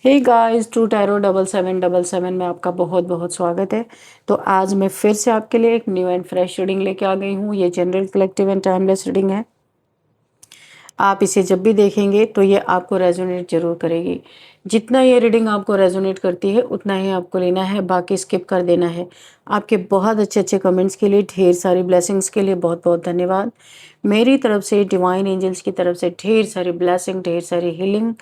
Hey guys, to tarot 7777 में आपका बहुत बहुत स्वागत है। तो आज मैं फिर से आपके लिए एक न्यू एंड फ्रेश रीडिंग लेके आ गई हूँ। ये general collective and timeless reading है। आप इसे जब भी देखेंगे तो ये आपको रेजोनेट जरूर करेगी। जितना ये रीडिंग आपको रेजोनेट करती है उतना ही आपको लेना है, बाकी स्किप कर देना है। आपके बहुत अच्छे अच्छे कमेंट्स के लिए, ढेर सारी ब्लेसिंग्स के लिए बहुत बहुत धन्यवाद। मेरी तरफ से, डिवाइन एंजल्स की तरफ से ढेर सारी ब्लेसिंग, ढेर सारी हीलिंग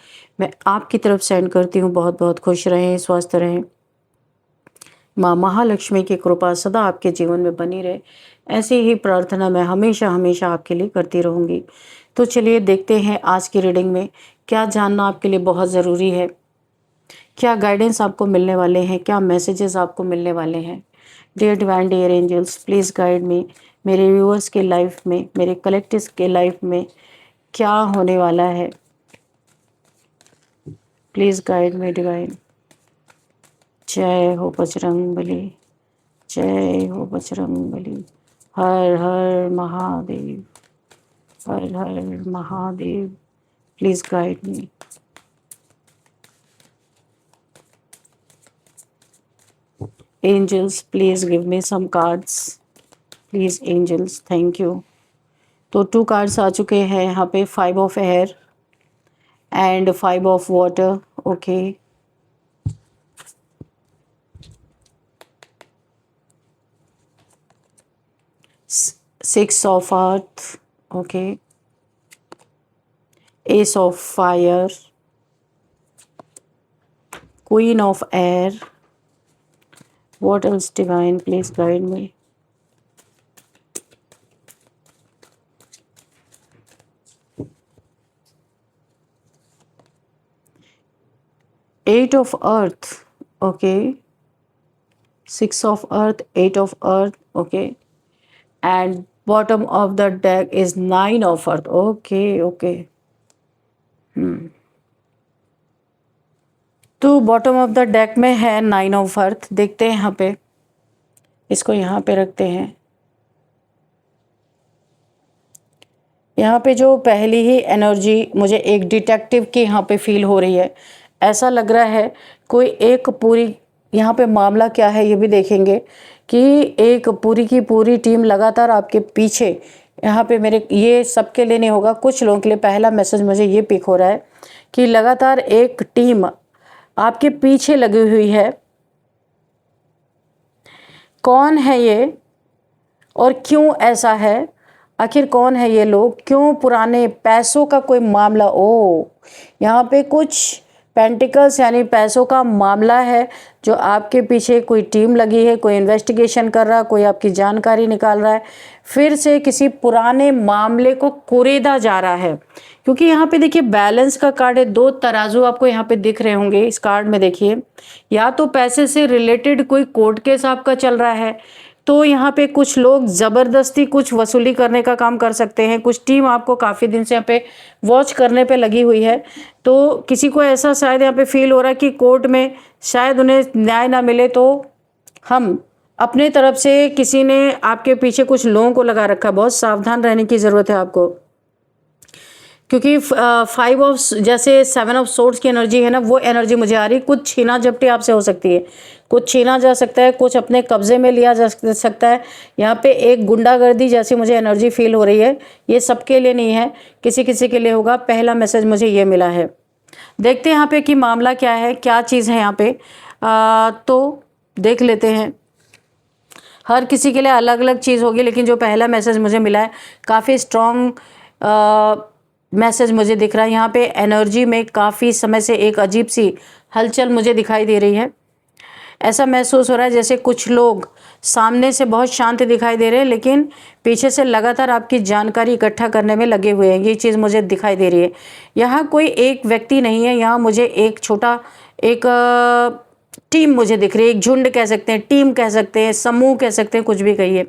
मैं आपकी तरफ सेंड करती हूँ। बहुत बहुत खुश रहें, स्वस्थ रहें। माँ महालक्ष्मी की कृपा सदा आपके जीवन में बनी रहे, ऐसी ही प्रार्थना मैं हमेशा हमेशा आपके लिए करती रहूँगी। तो चलिए देखते हैं आज की रीडिंग में क्या जानना आपके लिए बहुत ज़रूरी है, क्या गाइडेंस आपको मिलने वाले हैं, क्या मैसेजेस आपको मिलने वाले हैं। Dear divine, dear angels, please guide me. मेरे व्यूअर्स के लाइफ में, मेरे कलेक्टिव्स के लाइफ में क्या होने वाला है, प्लीज़ गाइड मी डिवाइन। जय हो बजरंगबली, जय हो बजरंगबली। हर हर महादेव, हर हर Mahadev. Please guide me. Angels, please give me some cards, please angels, thank you. तो 2 कार्ड्स आ चुके हैं यहाँ पे, 5 of air and 5 of water. Okay, 6 of earth. Okay, ace of fire, queen of air. What else divine, please guide me. Eight of earth. Okay, 6 of earth, 8 of earth. Okay, and bottom of the deck is 9 of earth. Okay, okay. तो bottom of the deck में है 9 of earth. देखते हैं यहाँ पे, इसको यहाँ पे रखते हैं। यहाँ पे जो पहली ही एनर्जी मुझे एक डिटेक्टिव की यहाँ पे फील हो रही है। ऐसा लग रहा है कोई एक पूरी, यहाँ पे मामला क्या है ये भी देखेंगे कि एक पूरी की पूरी टीम लगातार आपके पीछे, यहाँ पे मेरे ये सबके लिए नहीं होगा, कुछ लोगों के लिए पहला मैसेज मुझे ये पिक हो रहा है कि लगातार एक टीम आपके पीछे लगी हुई है। कौन है ये और क्यों ऐसा है? आखिर कौन है ये लोग? क्यों? पुराने पैसों का कोई मामला। ओ, यहाँ पे कुछ पेंटिकल्स यानी पैसों का मामला है जो आपके पीछे कोई टीम लगी है, कोई इन्वेस्टिगेशन कर रहा है, कोई आपकी जानकारी निकाल रहा है, फिर से किसी पुराने मामले को कुरेदा जा रहा है। क्योंकि यहाँ पे देखिए बैलेंस का कार्ड है, 2 तराजू आपको यहाँ पे दिख रहे होंगे इस कार्ड में। देखिए, या तो पैसे से रिलेटेड कोई कोर्ट केस आपका चल रहा है, तो यहाँ पे कुछ लोग ज़बरदस्ती कुछ वसूली करने का काम कर सकते हैं। कुछ टीम आपको काफ़ी दिन से यहाँ पे वॉच करने पे लगी हुई है। तो किसी को ऐसा शायद यहाँ पे फील हो रहा है कि कोर्ट में शायद उन्हें न्याय ना मिले, तो हम अपने तरफ से किसी ने आपके पीछे कुछ लोगों को लगा रखा है। बहुत सावधान रहने की ज़रूरत है आपको, क्योंकि 5 ऑफ, जैसे 7 ऑफ सोर्ड्स की एनर्जी है ना, वो एनर्जी मुझे आ रही। कुछ छीना झपटी आपसे हो सकती है, कुछ छीना जा सकता है, कुछ अपने कब्जे में लिया जा सकता है। यहाँ पे एक गुंडागर्दी जैसी मुझे एनर्जी फील हो रही है। ये सबके लिए नहीं है, किसी किसी के लिए होगा। पहला मैसेज मुझे ये मिला है। देखते हैं यहाँ पे कि मामला क्या है, क्या चीज़ है यहाँ पे। तो देख लेते हैं। हर किसी के लिए अलग अलग चीज़ होगी, लेकिन जो पहला मैसेज मुझे मिला है काफ़ी स्ट्रॉन्ग मैसेज मुझे दिख रहा है। यहाँ पे एनर्जी में काफ़ी समय से एक अजीब सी हलचल मुझे दिखाई दे रही है। ऐसा महसूस हो रहा है जैसे कुछ लोग सामने से बहुत शांत दिखाई दे रहे हैं, लेकिन पीछे से लगातार आपकी जानकारी इकट्ठा करने में लगे हुए हैं। ये चीज़ मुझे दिखाई दे रही है। यहाँ कोई एक व्यक्ति नहीं है, यहाँ मुझे एक छोटा एक टीम मुझे दिख रही है। एक झुंड कह सकते हैं, टीम कह सकते हैं, समूह कह सकते हैं, कुछ भी कहिए,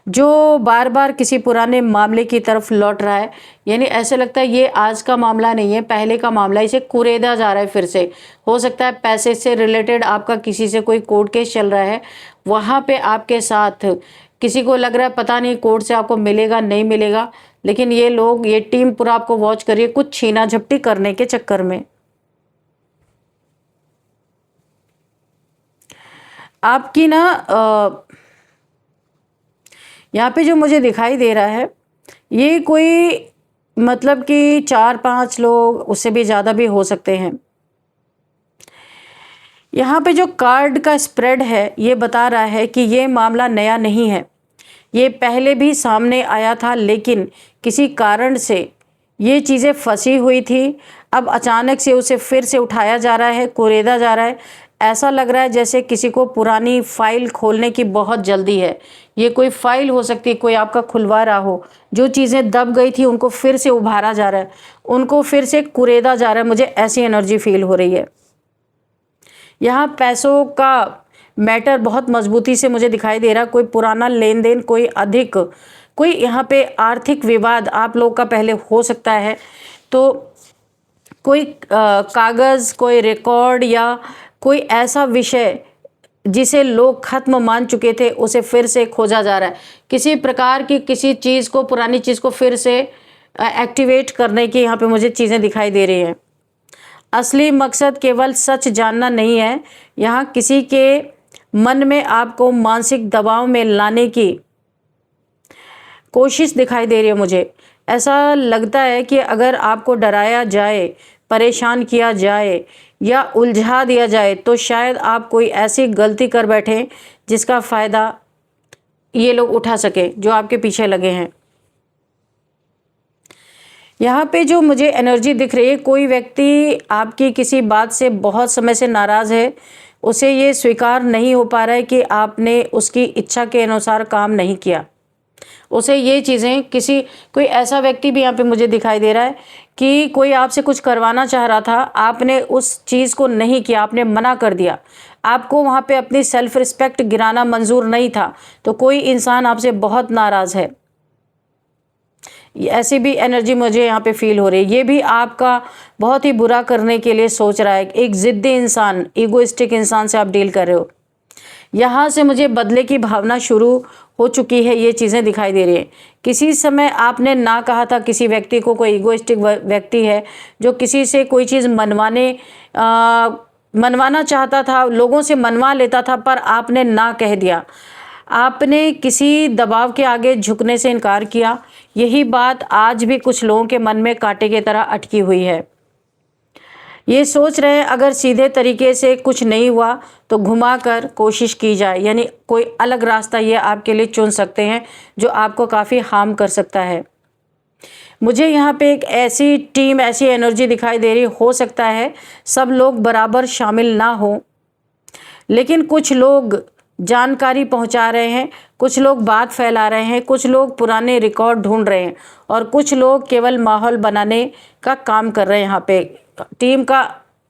जो बार बार किसी पुराने मामले की तरफ लौट रहा है। यानी ऐसे लगता है ये आज का मामला नहीं है, पहले का मामला, इसे कुरेदा जा रहा है फिर से। हो सकता है पैसे से रिलेटेड आपका किसी से कोई कोर्ट केस चल रहा है, वहाँ पे आपके साथ किसी को लग रहा है पता नहीं कोर्ट से आपको मिलेगा नहीं मिलेगा, लेकिन ये लोग, ये टीम पूरा आपको वॉच कर रही है, कुछ छीना झपटी करने के चक्कर में। आपकी ना यहाँ पे जो मुझे दिखाई दे रहा है, ये कोई मतलब कि 4-5 लोग, उससे भी ज़्यादा भी हो सकते हैं। यहाँ पे जो कार्ड का स्प्रेड है, ये बता रहा है कि ये मामला नया नहीं है। ये पहले भी सामने आया था, लेकिन किसी कारण से ये चीज़ें फंसी हुई थी। अब अचानक से उसे फिर से उठाया जा रहा है, कुरेदा जा रहा है। ऐसा लग रहा है जैसे किसी को पुरानी फाइल खोलने की बहुत जल्दी है। ये कोई फाइल हो सकती है, कोई आपका खुलवा रहा हो। जो चीज़ें दब गई थी उनको फिर से उभारा जा रहा है, उनको फिर से कुरेदा जा रहा है। मुझे ऐसी एनर्जी फील हो रही है। यहाँ पैसों का मैटर बहुत मजबूती से मुझे दिखाई दे रहा है। कोई पुराना लेन देन, कोई अधिक, कोई यहाँ पे आर्थिक विवाद आप लोग का पहले हो सकता है। तो कोई कागज़, कोई रिकॉर्ड या कोई ऐसा विषय जिसे लोग ख़त्म मान चुके थे, उसे फिर से खोजा जा रहा है। किसी प्रकार की किसी चीज़ को, पुरानी चीज़ को फिर से एक्टिवेट करने की यहाँ पे मुझे चीज़ें दिखाई दे रही हैं। असली मकसद केवल सच जानना नहीं है, यहाँ किसी के मन में आपको मानसिक दबाव में लाने की कोशिश दिखाई दे रही है। मुझे ऐसा लगता है कि अगर आपको डराया जाए, परेशान किया जाए या उलझा दिया जाए, तो शायद आप कोई ऐसी गलती कर बैठें जिसका फ़ायदा ये लोग उठा सकें जो आपके पीछे लगे हैं। यहाँ पे जो मुझे एनर्जी दिख रही है, कोई व्यक्ति आपकी किसी बात से बहुत समय से नाराज़ है। उसे ये स्वीकार नहीं हो पा रहा है कि आपने उसकी इच्छा के अनुसार काम नहीं किया। उसे ये चीज़ें कोई ऐसा व्यक्ति भी यहाँ पे मुझे दिखाई दे रहा है कि कोई आपसे कुछ करवाना चाह रहा था, आपने उस चीज़ को नहीं किया, आपने मना कर दिया। आपको वहाँ पे अपनी सेल्फ रिस्पेक्ट गिराना मंजूर नहीं था, तो कोई इंसान आपसे बहुत नाराज़ है। ऐसी भी एनर्जी मुझे यहाँ पे फील हो रही है। ये भी आपका बहुत ही बुरा करने के लिए सोच रहा है। एक ज़िद्दी इंसान, ईगोइस्टिक इंसान से आप डील कर रहे हो। यहाँ से मुझे बदले की भावना शुरू हो चुकी है, ये चीज़ें दिखाई दे रही हैं। किसी समय आपने ना कहा था किसी व्यक्ति को, कोई ईगोइस्टिक व्यक्ति है जो किसी से कोई चीज़ मनवाना चाहता था, लोगों से मनवा लेता था, पर आपने ना कह दिया। आपने किसी दबाव के आगे झुकने से इनकार किया। यही बात आज भी कुछ लोगों के मन में कांटे की तरह अटकी हुई है। ये सोच रहे हैं अगर सीधे तरीके से कुछ नहीं हुआ तो घुमाकर कोशिश की जाए, यानी कोई अलग रास्ता ये आपके लिए चुन सकते हैं जो आपको काफ़ी हार्म कर सकता है। मुझे यहाँ पे एक ऐसी टीम, ऐसी एनर्जी दिखाई दे रही, हो सकता है सब लोग बराबर शामिल ना हो, लेकिन कुछ लोग जानकारी पहुंचा रहे हैं, कुछ लोग बात फैला रहे हैं, कुछ लोग पुराने रिकॉर्ड ढूंढ रहे हैं और कुछ लोग केवल माहौल बनाने का काम कर रहे हैं। यहाँ पे टीम का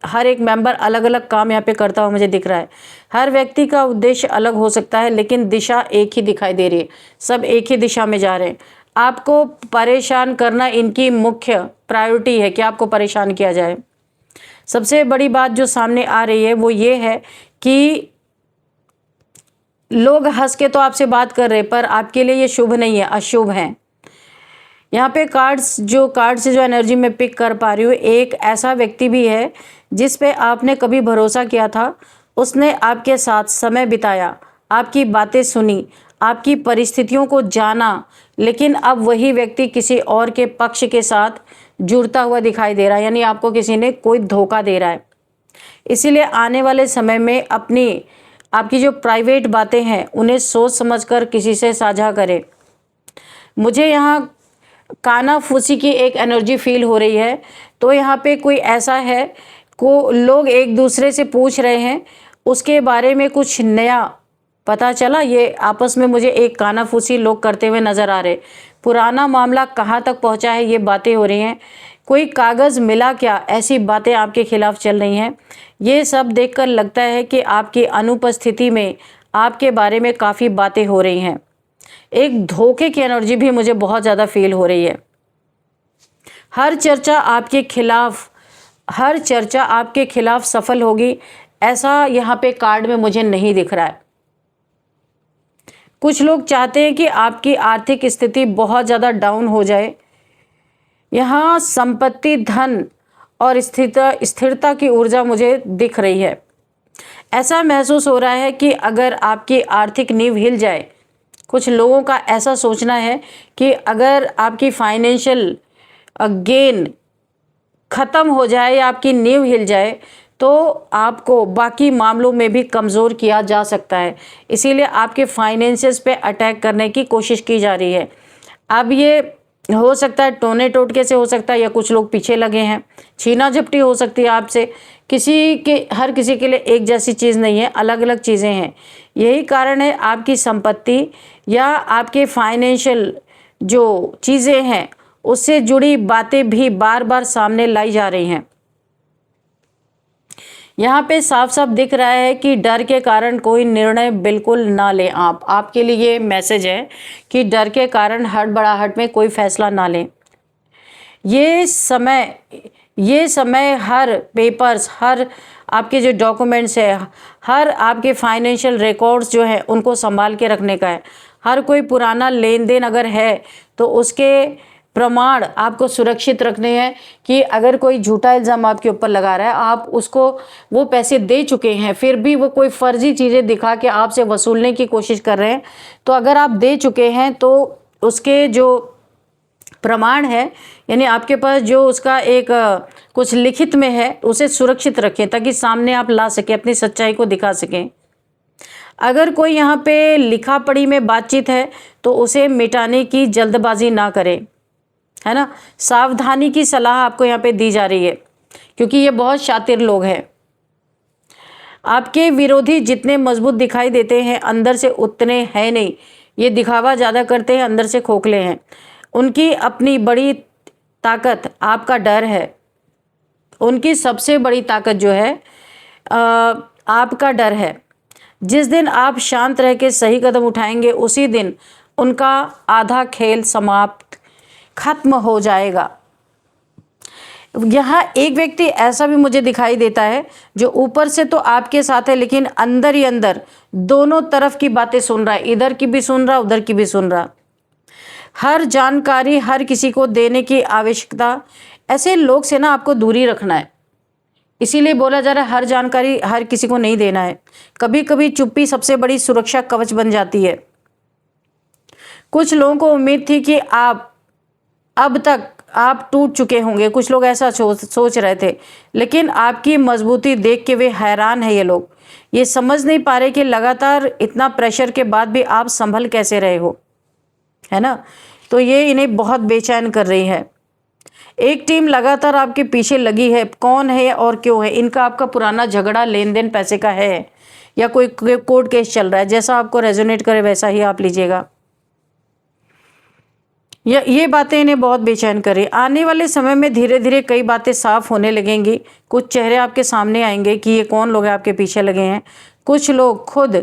हर एक मेंबर अलग अलग काम यहाँ पे करता हुआ मुझे दिख रहा है। हर व्यक्ति का उद्देश्य अलग हो सकता है, लेकिन दिशा एक ही दिखाई दे रही है। सब एक ही दिशा में जा रहे हैं। आपको परेशान करना इनकी मुख्य प्रायोरिटी है कि आपको परेशान किया जाए। सबसे बड़ी बात जो सामने आ रही है वो ये है कि लोग हंस के तो आपसे बात कर रहे हैं, पर आपके लिए ये शुभ नहीं है, अशुभ है। यहाँ पे कार्ड से जो एनर्जी मैं पिक कर पा रही हूँ, एक ऐसा व्यक्ति भी है जिस पे आपने कभी भरोसा किया था। उसने आपके साथ समय बिताया, आपकी बातें सुनी, आपकी परिस्थितियों को जाना, लेकिन अब वही व्यक्ति किसी और के पक्ष के साथ जुड़ता हुआ दिखाई दे रहा है, यानी आपको किसी ने कोई धोखा दे रहा है। इसीलिए आने वाले समय में आपकी जो प्राइवेट बातें हैं उन्हें सोच समझकर किसी से साझा करें। मुझे यहाँ कानाफूसी की एक एनर्जी फील हो रही है। तो यहाँ पे कोई ऐसा है को लोग एक दूसरे से पूछ रहे हैं, उसके बारे में कुछ नया पता चला। ये आपस में मुझे एक कानाफूसी लोग करते हुए नज़र आ रहे। पुराना मामला कहाँ तक पहुँचा है, ये बातें हो रही हैं। कोई कागज़ मिला क्या, ऐसी बातें आपके खिलाफ चल रही हैं। ये सब देखकर लगता है कि आपकी अनुपस्थिति में आपके बारे में काफ़ी बातें हो रही हैं। एक धोखे की एनर्जी भी मुझे बहुत ज़्यादा फील हो रही है। हर चर्चा आपके खिलाफ सफल होगी, ऐसा यहाँ पे कार्ड में मुझे नहीं दिख रहा है। कुछ लोग चाहते हैं कि आपकी आर्थिक स्थिति बहुत ज़्यादा डाउन हो जाए। यहाँ संपत्ति, धन और स्थिरता की ऊर्जा मुझे दिख रही है। ऐसा महसूस हो रहा है कि अगर आपकी आर्थिक नींव हिल जाए, कुछ लोगों का ऐसा सोचना है कि अगर आपकी फाइनेंशियल गेन ख़त्म हो जाए या आपकी नींव हिल जाए तो आपको बाकी मामलों में भी कमज़ोर किया जा सकता है। इसीलिए आपके फाइनेंसेस पे अटैक करने की कोशिश की जा रही है। अब ये हो सकता है टोने टोटके से हो सकता है, या कुछ लोग पीछे लगे हैं, छीना झपटी हो सकती है आपसे। हर किसी के लिए एक जैसी चीज़ नहीं है, अलग अलग चीज़ें हैं। यही कारण है आपकी संपत्ति या आपके फाइनेंशियल जो चीज़ें हैं उससे जुड़ी बातें भी बार बार सामने लाई जा रही हैं। यहाँ पे साफ साफ दिख रहा है कि डर के कारण कोई निर्णय बिल्कुल ना लें। आपके लिए ये मैसेज है कि डर के कारण हड़बड़ाहट में कोई फैसला ना लें। ये समय हर पेपर्स, हर आपके जो डॉक्यूमेंट्स है, हर आपके फाइनेंशियल रिकॉर्ड्स जो है उनको संभाल के रखने का है। हर कोई पुराना लेन देन अगर है तो उसके प्रमाण आपको सुरक्षित रखने हैं कि अगर कोई झूठा इल्ज़ाम आपके ऊपर लगा रहा है, आप उसको वो पैसे दे चुके हैं, फिर भी वो कोई फर्जी चीज़ें दिखा के आपसे वसूलने की कोशिश कर रहे हैं, तो अगर आप दे चुके हैं तो उसके जो प्रमाण है, यानी आपके पास जो उसका एक कुछ लिखित में है, उसे सुरक्षित रखें ताकि सामने आप ला सकें, अपनी सच्चाई को दिखा सकें। अगर कोई यहाँ पे लिखा पढ़ी में बातचीत है तो उसे मिटाने की जल्दबाजी ना करें, है ना। सावधानी की सलाह आपको यहाँ पे दी जा रही है क्योंकि ये बहुत शातिर लोग हैं। आपके विरोधी जितने मजबूत दिखाई देते हैं अंदर से उतने हैं नहीं। ये दिखावा ज़्यादा करते हैं, अंदर से खोखले हैं। उनकी अपनी बड़ी ताकत आपका डर है। उनकी सबसे बड़ी ताकत जो है आपका डर है। जिस दिन आप शांत रह के सही कदम उठाएंगे उसी दिन उनका आधा खेल समाप्त खत्म हो जाएगा। यहाँ एक व्यक्ति ऐसा भी मुझे दिखाई देता है जो ऊपर से तो आपके साथ है लेकिन अंदर ही अंदर दोनों तरफ की बातें सुन रहा है, इधर की भी सुन रहा, उधर की भी सुन रहा। हर जानकारी हर किसी को देने की आवश्यकता, ऐसे लोग से ना आपको दूरी रखना है। इसीलिए बोला जा रहा है हर जानकारी हर किसी को नहीं देना है। कभी कभी चुप्पी सबसे बड़ी सुरक्षा कवच बन जाती है। कुछ लोगों को उम्मीद थी कि अब तक आप टूट चुके होंगे, कुछ लोग ऐसा सोच रहे थे, लेकिन आपकी मजबूती देख के वे हैरान है। ये लोग ये समझ नहीं पा रहे कि लगातार इतना प्रेशर के बाद भी आप संभल कैसे रहे हो, है ना। तो ये इन्हें बहुत बेचैन कर रही है। एक टीम लगातार आपके पीछे लगी है। कौन है और क्यों है? इनका आपका पुराना झगड़ा लेन देन पैसे का है या कोई कोर्ट केस चल रहा है। जैसा आपको रेजोनेट करे वैसा ही आप लीजिएगा। ये बातें इन्हें बहुत बेचैन करें। आने वाले समय में धीरे धीरे कई बातें साफ होने लगेंगी। कुछ चेहरे आपके सामने आएंगे कि ये कौन लोग आपके पीछे लगे हैं। कुछ लोग खुद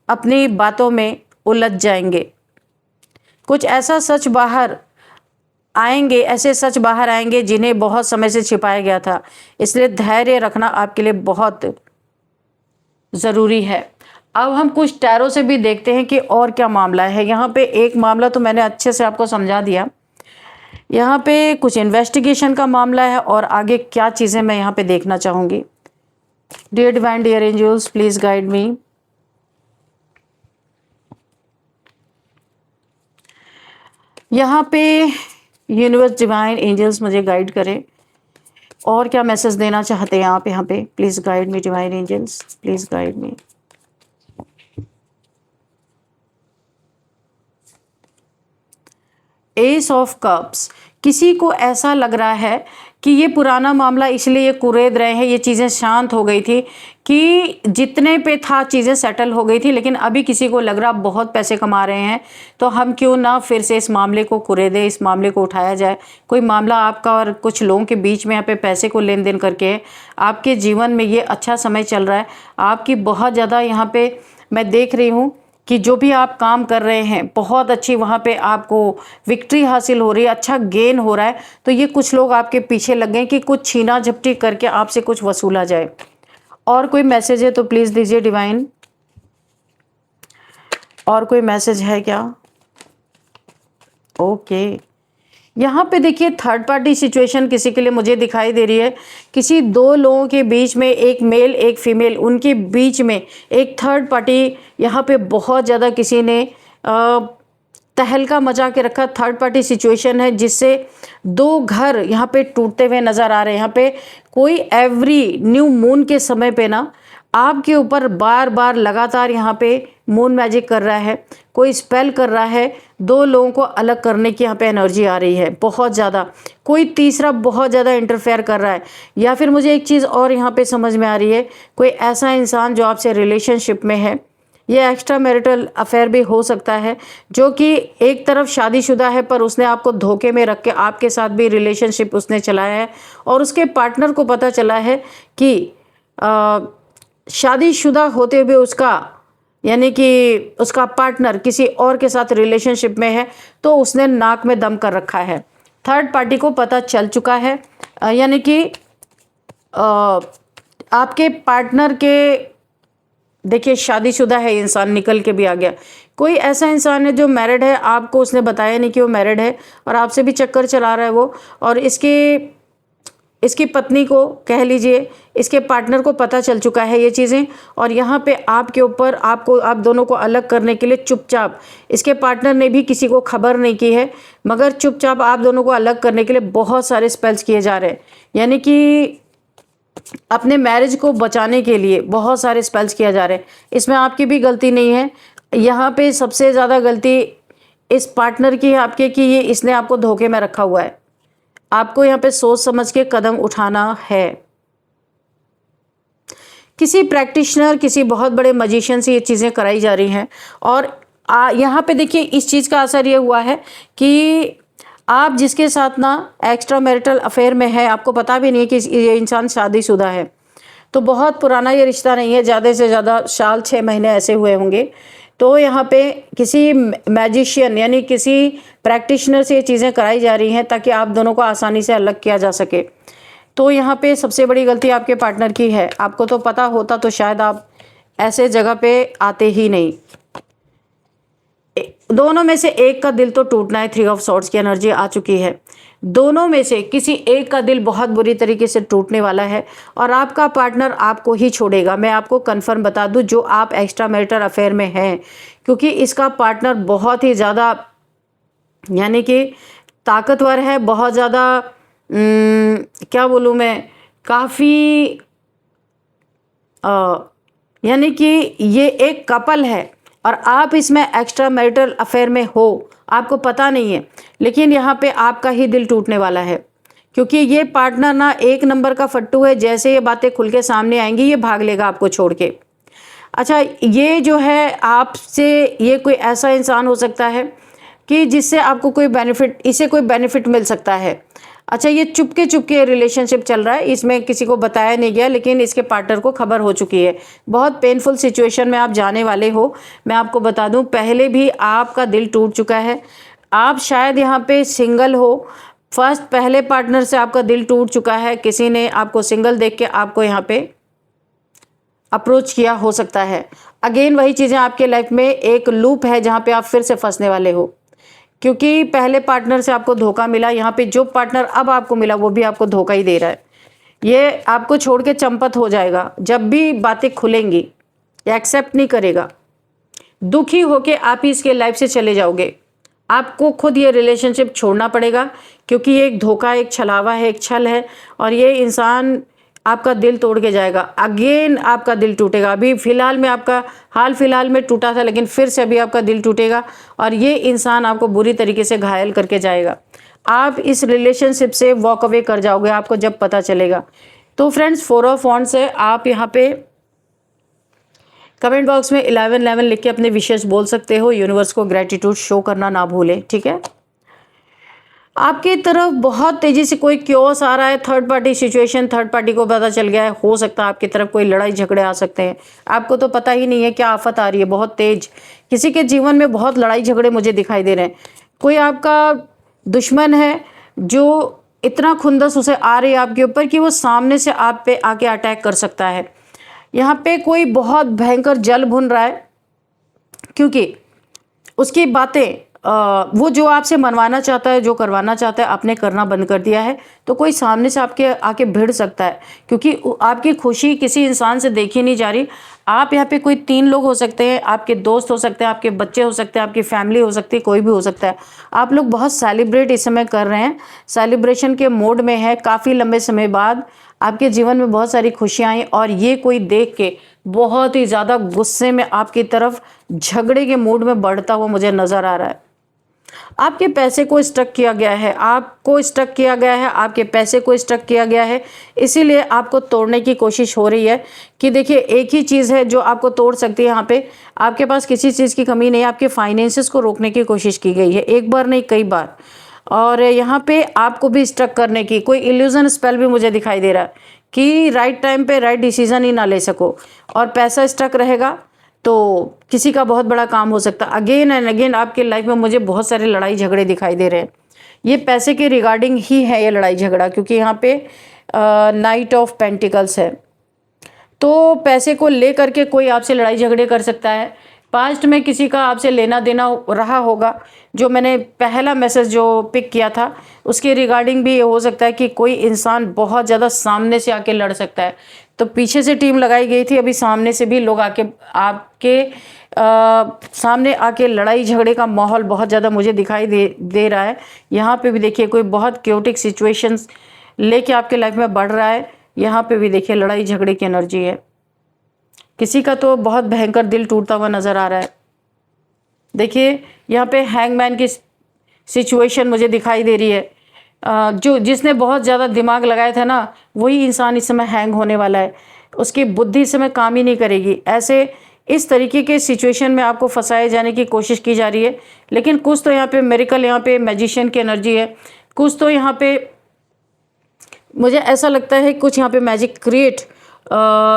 अपनी बातों में उलझ जाएंगे। कुछ ऐसा सच बाहर आएंगे, ऐसे सच बाहर आएंगे जिन्हें बहुत समय से छिपाया गया था। इसलिए धैर्य रखना आपके लिए बहुत ज़रूरी है। अब हम कुछ टैरो से भी देखते हैं कि और क्या मामला है। यहाँ पे एक मामला तो मैंने अच्छे से आपको समझा दिया। यहाँ पे कुछ इन्वेस्टिगेशन का मामला है और आगे क्या चीज़ें मैं यहाँ पे देखना चाहूँगी। Dear divine, dear angels, please guide me. यहाँ पे यूनिवर्स, डिवाइन एंजल्स मुझे गाइड करें और क्या मैसेज देना चाहते हैं आप यहाँ पे। Please guide me divine angels, please guide me. Ace of cups, किसी को ऐसा लग रहा है कि ये पुराना मामला इसलिए ये कुरेद रहे हैं, ये चीज़ें शांत हो गई थी कि जितने पे था चीज़ें सेटल हो गई थी, लेकिन अभी किसी को लग रहा बहुत पैसे कमा रहे हैं तो हम क्यों ना फिर से इस मामले को कुरेदें, इस मामले को उठाया जाए। कोई मामला आपका और कुछ लोगों के बीच में यहाँ पे पैसे को लेन देन करके आपके जीवन में ये अच्छा समय चल रहा है। आपकी बहुत ज़्यादा यहाँ पे मैं देख रही हूँ कि जो भी आप काम कर रहे हैं बहुत अच्छी वहाँ पे आपको विक्ट्री हासिल हो रही है, अच्छा गेन हो रहा है। तो ये कुछ लोग आपके पीछे लग गए कि कुछ छीना झपटी करके आपसे कुछ वसूला जाए। और कोई मैसेज है तो प्लीज़ दीजिए डिवाइन। और कोई मैसेज है क्या? ओके, यहाँ पे देखिए थर्ड पार्टी सिचुएशन किसी के लिए मुझे दिखाई दे रही है। किसी दो लोगों के बीच में, एक मेल एक फीमेल, उनके बीच में एक थर्ड पार्टी यहाँ पे बहुत ज़्यादा किसी ने तहलका मचा के रखा। थर्ड पार्टी सिचुएशन है जिससे दो घर यहाँ पे टूटते हुए नज़र आ रहे हैं। यहाँ पे कोई एवरी न्यू मून के समय पे ना आपके ऊपर बार बार लगातार यहाँ पे मून मैजिक कर रहा है, कोई स्पेल कर रहा है, दो लोगों को अलग करने की यहाँ पे एनर्जी आ रही है बहुत ज़्यादा। कोई तीसरा बहुत ज़्यादा इंटरफेयर कर रहा है, या फिर मुझे एक चीज़ और यहाँ पे समझ में आ रही है, कोई ऐसा इंसान जो आपसे रिलेशनशिप में है, ये एक्स्ट्रा मैरिटल अफेयर भी हो सकता है, जो कि एक तरफ शादीशुदा है पर उसने आपको धोखे में रख के आपके साथ भी रिलेशनशिप उसने चलाया है, और उसके पार्टनर को पता चला है कि शादीशुदा होते हुए उसका, यानी कि उसका पार्टनर किसी और के साथ रिलेशनशिप में है, तो उसने नाक में दम कर रखा है। थर्ड पार्टी को पता चल चुका है, यानी कि आपके पार्टनर के, देखिए शादीशुदा है इंसान, निकल के भी आ गया। कोई ऐसा इंसान है जो मैरिड है, आपको उसने बताया नहीं कि वो मैरिड है और आपसे भी चक्कर चला रहा है वो, और इसकी पत्नी को कह लीजिए, इसके पार्टनर को पता चल चुका है ये चीज़ें, और यहाँ पे आपके ऊपर आप दोनों को अलग करने के लिए चुपचाप, इसके पार्टनर ने भी किसी को खबर नहीं की है, मगर चुपचाप आप दोनों को अलग करने के लिए बहुत सारे स्पेल्स किए जा रहे हैं। यानी कि अपने मैरिज को बचाने के लिए बहुत सारे स्पेल्स किया जा रहे हैं। इसमें आपकी भी गलती नहीं है। यहाँ पे सबसे ज़्यादा गलती इस पार्टनर की है आपके, कि ये इसने आपको धोखे में रखा हुआ है। आपको यहाँ पे सोच समझ के कदम उठाना है। किसी प्रैक्टिशनर, किसी बहुत बड़े मजिशियन से ये चीज़ें कराई जा रही हैं, और यहाँ पे देखिए इस चीज़ का असर ये हुआ है कि आप जिसके साथ ना एक्स्ट्रा मैरिटल अफेयर में है, आपको पता भी नहीं है कि ये इंसान शादीशुदा है, तो बहुत पुराना ये रिश्ता नहीं है, ज़्यादा से ज़्यादा साल 6 महीने ऐसे हुए होंगे। तो यहाँ पे किसी मैजिशियन यानी किसी प्रैक्टिशनर से ये चीज़ें कराई जा रही हैं ताकि आप दोनों को आसानी से अलग किया जा सके। तो यहाँ पे सबसे बड़ी गलती आपके पार्टनर की है। आपको तो पता होता तो शायद आप ऐसे जगह पे आते ही नहीं। दोनों में से एक का दिल तो टूटना है। 3 ऑफ सॉर्ड्स की एनर्जी आ चुकी है। दोनों में से किसी एक का दिल बहुत बुरी तरीके से टूटने वाला है और आपका पार्टनर आपको ही छोड़ेगा। मैं आपको कंफर्म बता दूं, जो आप एक्स्ट्रा मैरिटल अफेयर में हैं, क्योंकि इसका पार्टनर बहुत ही ज़्यादा यानी कि ताकतवर है, बहुत ज़्यादा क्या बोलूँ मैं, काफ़ी यानी कि ये एक कपल है और आप इसमें एक्स्ट्रा मैरिटल अफेयर में हो, आपको पता नहीं है, लेकिन यहाँ पे आपका ही दिल टूटने वाला है, क्योंकि ये पार्टनर ना 1 नंबर का फट्टू है। जैसे ये बातें खुल के सामने आएंगी, ये भाग लेगा आपको छोड़ के। अच्छा, ये जो है आपसे, ये कोई ऐसा इंसान हो सकता है कि जिससे आपको कोई बेनिफिट, इसे कोई बेनिफिट मिल सकता है। अच्छा, ये चुपके चुपके रिलेशनशिप चल रहा है, इसमें किसी को बताया नहीं गया, लेकिन इसके पार्टनर को खबर हो चुकी है। बहुत पेनफुल सिचुएशन में आप जाने वाले हो। मैं आपको बता दूं, पहले भी आपका दिल टूट चुका है। आप शायद यहाँ पे सिंगल हो, फर्स्ट पहले पार्टनर से आपका दिल टूट चुका है, किसी ने आपको सिंगल देख के आपको यहाँ पे अप्रोच किया हो सकता है। अगेन वही चीज़ें, आपके लाइफ में एक लूप है जहाँ पे आप फिर से फंसने वाले हो, क्योंकि पहले पार्टनर से आपको धोखा मिला। यहाँ पे जो पार्टनर अब आपको मिला वो भी आपको धोखा ही दे रहा है। ये आपको छोड़ के चंपत हो जाएगा जब भी बातें खुलेंगी, ये एक्सेप्ट नहीं करेगा, दुखी होके आप ही इसके लाइफ से चले जाओगे। आपको खुद ये रिलेशनशिप छोड़ना पड़ेगा, क्योंकि ये एक धोखा, एक छलावा है, एक छल है, और ये इंसान आपका दिल तोड़ के जाएगा। अगेन आपका दिल टूटेगा। अभी फ़िलहाल में आपका हाल फिलहाल में टूटा था, लेकिन फिर से अभी आपका दिल टूटेगा और ये इंसान आपको बुरी तरीके से घायल करके जाएगा। आप इस रिलेशनशिप से वॉक अवे कर जाओगे आपको जब पता चलेगा। तो फ्रेंड्स, 4 ऑफ वॉन्ड्स है। आप यहाँ पे कमेंट बॉक्स में 1111 लिख के अपने विशेष बोल सकते हो। यूनिवर्स को ग्रेटिट्यूड शो करना ना भूलें, ठीक है। आपकी तरफ बहुत तेजी से कोई क्योस आ रहा है, third party situation, third party को पता चल गया है। हो सकता है आपकी तरफ कोई लड़ाई झगड़े आ सकते हैं, आपको तो पता ही नहीं है क्या आफत आ रही है। बहुत तेज किसी के जीवन में बहुत लड़ाई झगड़े मुझे दिखाई दे रहे हैं। कोई आपका दुश्मन है जो इतना खुंदस उसे आ रही है आपके ऊपर कि वो सामने से आप पे आके अटैक कर सकता है। यहाँ पे कोई बहुत भयंकर जल भुन रहा है, क्योंकि उसकी बातें वो जो आपसे मनवाना चाहता है, जो करवाना चाहता है, आपने करना बंद कर दिया है, तो कोई सामने से आपके आके भिड़ सकता है, क्योंकि आपकी खुशी किसी इंसान से देखी नहीं जा रही। आप यहाँ पे कोई 3 लोग हो सकते हैं, आपके दोस्त हो सकते हैं, आपके बच्चे हो सकते हैं, आपकी फैमिली हो सकती है, कोई भी हो सकता है। आप लोग बहुत सेलिब्रेट इस समय कर रहे हैं, सेलिब्रेशन के मोड में है। काफ़ी लंबे समय बाद आपके जीवन में बहुत सारी खुशियाँ आई, और ये कोई देख के बहुत ही ज़्यादा गुस्से में आपकी तरफ झगड़े के मूड में बढ़ता हुआ मुझे नज़र आ रहा है। आपके पैसे को स्टक किया गया है, आपको स्टक किया गया है, आपके पैसे को स्टक किया गया है, इसीलिए आपको तोड़ने की कोशिश हो रही है। कि देखिए, एक ही चीज़ है जो आपको तोड़ सकती है। यहाँ पे आपके पास किसी चीज़ की कमी नहीं है, आपके फाइनेंसेस को रोकने की कोशिश की गई है, एक बार नहीं कई बार। और यहाँ पे आपको भी स्टक करने की कोई इल्यूजन स्पेल भी मुझे दिखाई दे रहा है कि राइट टाइम पे राइट डिसीजन ही ना ले सको, और पैसा स्टक रहेगा तो किसी का बहुत बड़ा काम हो सकता है। अगेन एंड अगेन आपके लाइफ में मुझे बहुत सारे लड़ाई झगड़े दिखाई दे रहे हैं। ये पैसे के रिगार्डिंग ही है ये लड़ाई झगड़ा, क्योंकि यहाँ पे नाइट ऑफ पेंटिकल्स है। तो पैसे को लेकर के कोई आपसे लड़ाई झगड़े कर सकता है। पास्ट में किसी का आपसे लेना देना रहा होगा। जो मैंने पहला मैसेज जो पिक किया था उसके रिगार्डिंग भी ये हो सकता है कि कोई इंसान बहुत ज़्यादा सामने से आके लड़ सकता है। तो पीछे से टीम लगाई गई थी, अभी सामने से भी लोग आके आपके सामने आके लड़ाई झगड़े का माहौल बहुत ज़्यादा मुझे दिखाई दे रहा है। यहाँ पे भी देखिए कोई बहुत क्योटिक सिचुएशंस लेके आपके लाइफ में बढ़ रहा है। यहाँ पे भी देखिए लड़ाई झगड़े की एनर्जी है। किसी का तो बहुत भयंकर दिल टूटता हुआ नज़र आ रहा है। देखिए यहाँ पे हैंगमैन की सिचुएशन मुझे दिखाई दे रही है। जो जिसने बहुत ज़्यादा दिमाग लगाया था ना, वही इंसान इस समय हैंग होने वाला है। उसकी बुद्धि इस समय काम ही नहीं करेगी। ऐसे इस तरीके के सिचुएशन में आपको फंसाए जाने की कोशिश की जा रही है। लेकिन कुछ तो यहाँ पे मेरिकल, यहाँ पे मैजिशियन की एनर्जी है। कुछ तो यहाँ पे मुझे ऐसा लगता है कुछ यहाँ पे मैजिक क्रिएट,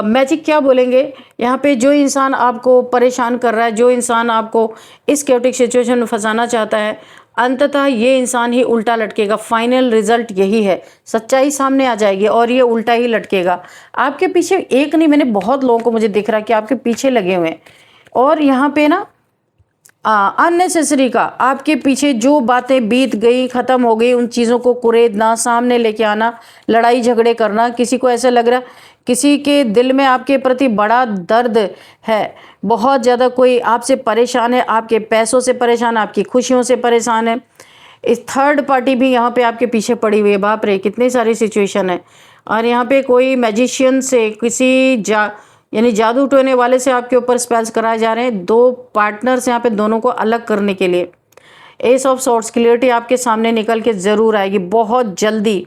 मैजिक क्या बोलेंगे, यहाँ पे जो इंसान आपको परेशान कर रहा है, जो इंसान आपको इस क्योटिक सिचुएशन में फंसाना चाहता है, अंततः ये इंसान ही उल्टा लटकेगा। फाइनल रिजल्ट यही है, सच्चाई सामने आ जाएगी और ये उल्टा ही लटकेगा। आपके पीछे एक नहीं, मैंने बहुत लोगों को मुझे दिख रहा है कि आपके पीछे लगे हुए हैं। और यहाँ पे ना अननेसेसरी का आपके पीछे जो बातें बीत गई, ख़त्म हो गई, उन चीज़ों को कुरेदना, सामने लेके आना, लड़ाई झगड़े करना। किसी को ऐसा लग रहा, किसी के दिल में आपके प्रति बड़ा दर्द है, बहुत ज़्यादा कोई आपसे परेशान है, आपके पैसों से परेशान, आपकी खुशियों से परेशान है। इस थर्ड पार्टी भी यहाँ पे आपके पीछे पड़ी हुई है। बाप रे, कितनी सारी सिचुएशन है। और यहाँ पे कोई मैजिशियन से, किसी यानी जादू टोने वाले से आपके ऊपर स्पेल्स कराए जा रहे हैं। 2 पार्टनर्स यहाँ पे, दोनों को अलग करने के लिए। एस ऑफ सॉर्ड्स, क्लियरिटी आपके सामने निकल के ज़रूर आएगी बहुत जल्दी।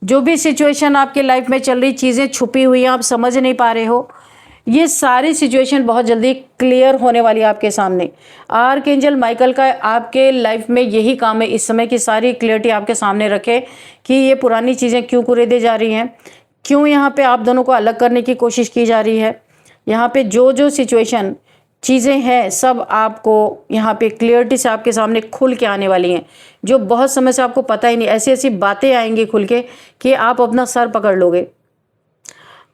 जो भी सिचुएशन आपके लाइफ में चल रही, चीज़ें छुपी हुई हैं, आप समझ नहीं पा रहे हो, ये सारी सिचुएशन बहुत जल्दी क्लियर होने वाली है आपके सामने। आर्कएंजल माइकल का आपके लाइफ में यही काम है इस समय की सारी क्लियरिटी आपके सामने रखे कि ये पुरानी चीज़ें क्यों कुरेदे जा रही हैं, क्यों यहाँ पे आप दोनों को अलग करने की कोशिश की जा रही है। यहाँ पे जो जो सिचुएशन चीज़ें हैं सब आपको यहाँ पे क्लियरिटी से आपके सामने खुल के आने वाली हैं, जो बहुत समय से आपको पता ही नहीं। ऐसी ऐसी बातें आएंगी खुल के कि आप अपना सर पकड़ लोगे।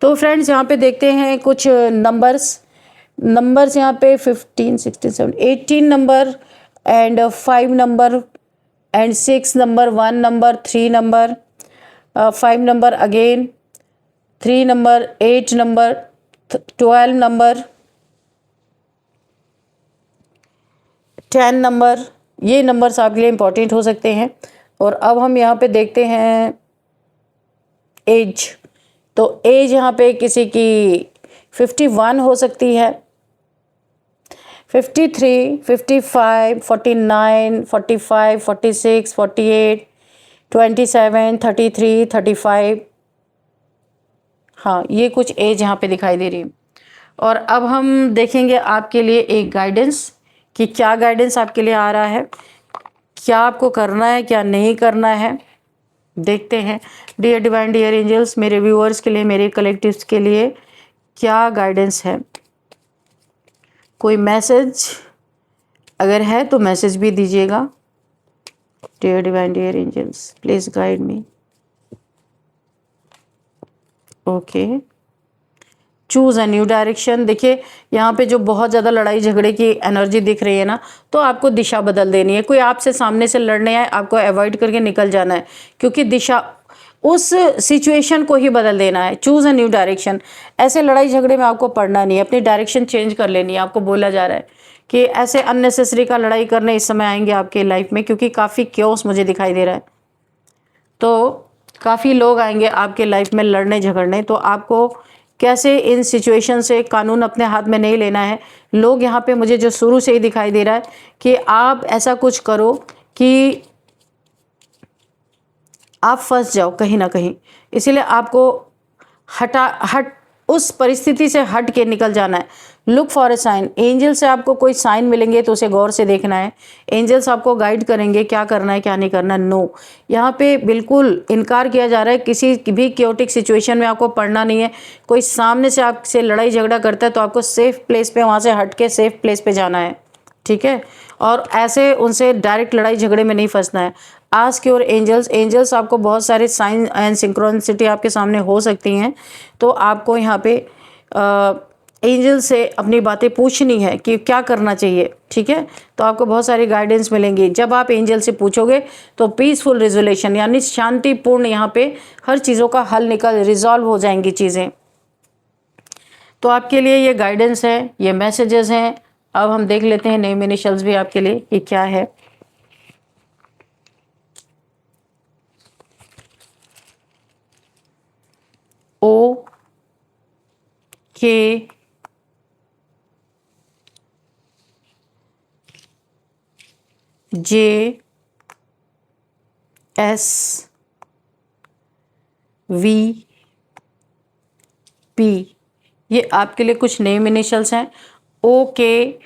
तो फ्रेंड्स, यहाँ पे देखते हैं कुछ नंबर्स यहाँ पे 15, 16, 17, 18 number and 5 number and 6 number, 1 number, 3 number, 5 number again, 3 number, 8 number, 12 number, 10 number. ये नंबर्स आपके लिए इम्पॉर्टेंट हो सकते हैं। और अब हम यहाँ पे देखते हैं एज। तो एज यहाँ पे किसी की 51 हो सकती है, 53, 55, 49, 45, 46, 48, 27, 33, 35। हाँ, ये कुछ एज यहाँ पे दिखाई दे रही है। और अब हम देखेंगे आपके लिए एक गाइडेंस कि क्या गाइडेंस आपके लिए आ रहा है, क्या आपको करना है, क्या नहीं करना है। देखते हैं डियर डिवाइन, डियर एंजल्स, मेरे व्यूअर्स के लिए, मेरे कलेक्टिव्स के लिए क्या गाइडेंस है। कोई मैसेज अगर है तो मैसेज भी दीजिएगा। Dear divine, dear angels, please guide me. Okay, choose a new direction. देखिए यहाँ पे जो बहुत ज़्यादा लड़ाई झगड़े की एनर्जी दिख रही है ना, तो आपको दिशा बदल देनी है। कोई आपसे सामने से लड़ने आए, आपको अवॉइड करके निकल जाना है, क्योंकि दिशा उस सिचुएशन को ही बदल देना है। Choose a new direction. ऐसे लड़ाई झगड़े में आपको पड़ना नहीं है, अपनी डायरेक्शन चेंज कर लेनी है। आपको बोला जा रहा है कि ऐसे अननेसेसरी का लड़ाई करने इस समय आएंगे आपके लाइफ में, क्योंकि काफ़ी क्योस मुझे दिखाई दे रहा है। तो काफ़ी लोग आएंगे आपके लाइफ में लड़ने झगड़ने, तो आपको कैसे इन सिचुएशन से कानून अपने हाथ में नहीं लेना है। लोग यहाँ पे मुझे जो शुरू से ही दिखाई दे रहा है कि आप ऐसा कुछ करो कि आप फंस जाओ कहीं ना कहीं, इसीलिए आपको हट उस परिस्थिति से हट के निकल जाना है। Look for a sign. Angel से आपको कोई साइन मिलेंगे तो उसे गौर से देखना है। एंजल्स आपको गाइड करेंगे क्या करना है क्या नहीं करना। नो, यहाँ पे बिल्कुल इनकार किया जा रहा है, किसी भी क्योटिक सिचुएशन में आपको पड़ना नहीं है। कोई सामने से आपसे लड़ाई झगड़ा करता है तो आपको सेफ प्लेस पे, वहाँ से हट के सेफ प्लेस पे जाना है, ठीक है। और ऐसे उनसे डायरेक्ट लड़ाई झगड़े में नहीं फंसना है। Ask your angels. एंजल्स आपको बहुत सारे साइन एंड सिंक्रोनिसिटी आपके सामने हो सकती हैं, तो आपको यहाँ पे एंजल से अपनी बातें पूछनी है कि क्या करना चाहिए, ठीक है। तो आपको बहुत सारी गाइडेंस मिलेंगी। जब आप एंजल से पूछोगे तो पीसफुल रिजोल्यूशन, यानी शांतिपूर्ण यहाँ पे हर चीज़ों का हल रिजॉल्व हो जाएंगी चीज़ें। तो आपके लिए ये गाइडेंस है, ये मैसेजेस हैं। अब हम देख लेते हैं नेम इनिशियल्स भी आपके लिए कि क्या है। ओ के जे एस वी पी, ये आपके लिए कुछ नेम इनिशियल्स हैं। OKJSVP।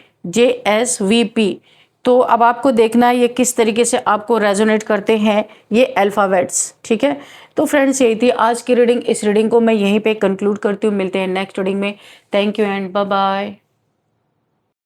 तो अब आपको देखना है ये किस तरीके से आपको रेजोनेट करते हैं ये अल्फ़ाबेट्स, ठीक है। तो फ्रेंड्स यही थी आज की रीडिंग। इस रीडिंग को मैं यहीं पे कंक्लूड करती हूँ। मिलते हैं नेक्स्ट रीडिंग में। Thank you and bye bye.